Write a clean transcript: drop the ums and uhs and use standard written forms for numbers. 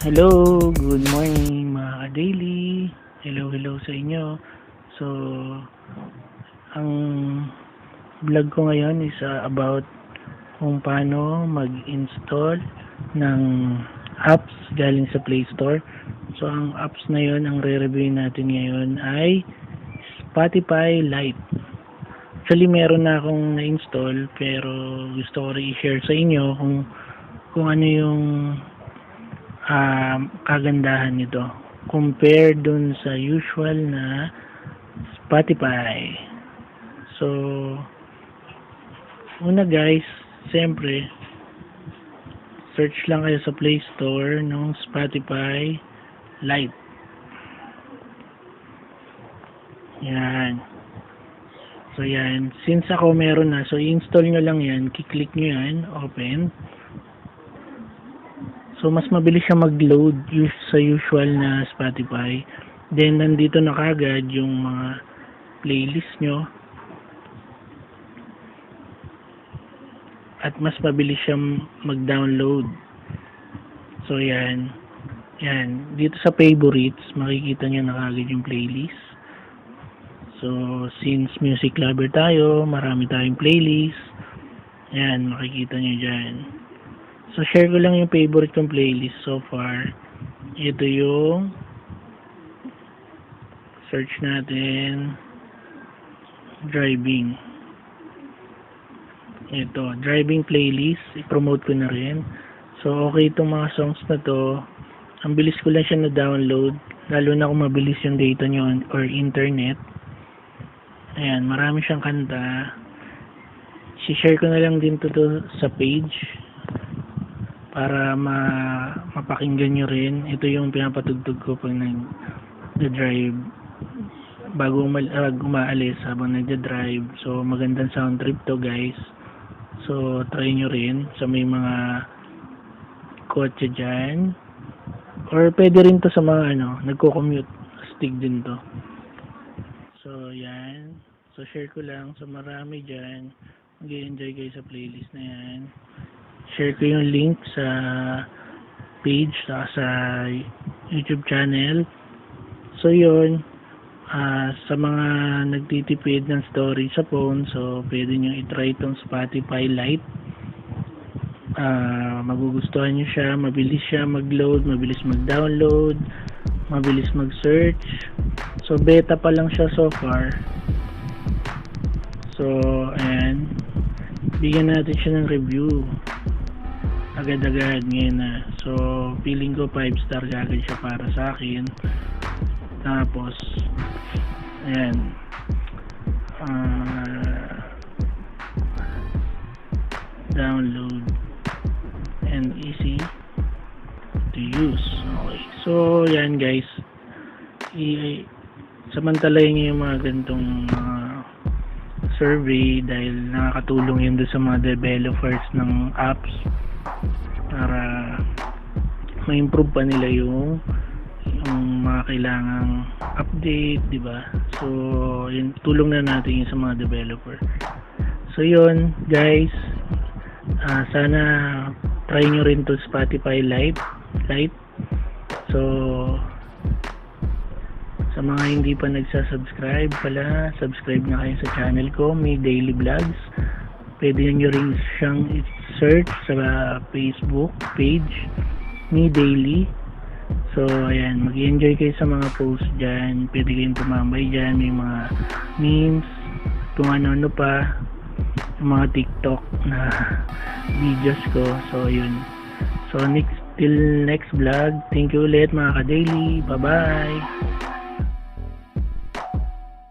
Hello, good morning mga ka-daily. Hello sa inyo. So, ang vlog ko ngayon is about kung paano mag-install ng apps galing sa Play Store. So, ang apps na yon, ang re-review natin ngayon ay Spotify Lite. Actually, meron na akong na-install pero gusto ko rin i-share sa inyo kung ano yung kagandahan nito compare dun sa usual na Spotify. So, una guys, siyempre search lang kayo sa Play Store ng Spotify Lite. Yan. So yan, since ako meron na, so i-install nyo lang yan, kiklik nyo yan, open. So, mas mabilis siya mag-load sa usual na Spotify. Then, nandito na kagad yung mga playlist nyo. At mas mabilis siya mag-download. So, yan. Yan. Dito sa favorites, makikita nyo na kagad yung playlist. So, since music lover tayo, marami tayong playlist. Yan, makikita nyo dyan. So, share ko lang yung favorite kong playlist so far. Ito yung search natin, driving. Ito, driving playlist. I-promote ko na rin. So, okay itong mga songs na to. Ang bilis ko lang siya na-download. Lalo na kung mabilis yung data nyo or internet. Ayan, marami siyang kanta. Si-share ko na lang din to sa page para mapakinggan nyo rin. Ito yung pinapatugtog ko pag nag-drive bago umaalis habang nag-drive. So magandang sound trip to guys. So try nyo rin sa may mga kotse dyan, or pwede rin to sa mga nagko-commute. Astig din to. So yan, so share ko lang. So marami dyan, mag-enjoy kayo sa playlist na yan. Share ko yung link sa page sa YouTube channel. So yun, sa mga nagtitipid ng story sa phone, so pwede nyo itry itong Spotify Lite. Magugustuhan nyo siya, mabilis siya mag-load, mabilis mag-download, mabilis mag-search. So beta pa lang siya so far. So ayan, bigyan natin siya ng review agad-agad ngayon na. So feeling ko 5 star agad siya para sa akin. Tapos ayan, download and easy to use. Okay, so yan guys, samantalahin nyo yung mga ganitong survey dahil nakakatulong yun doon sa mga developers ng apps para ma-improve pa nila yung mga kailangang update, di ba? So yun, tulong na natin yun sa mga developer. So yun guys, sana try nyo rin to Spotify Lite. So sa mga hindi pa nagsasubscribe pala, subscribe na kayo sa channel ko, may daily vlogs. Pwede nyo rin siyang i-search sa Facebook page, me daily. So ayan, mag-enjoy kayo sa mga posts dyan. Pwede kayong tumambay dyan, may mga memes, kung ano pa, yung mga TikTok na videos ko. So yun, so till next vlog. Thank you ulit mga ka-daily. Bye bye.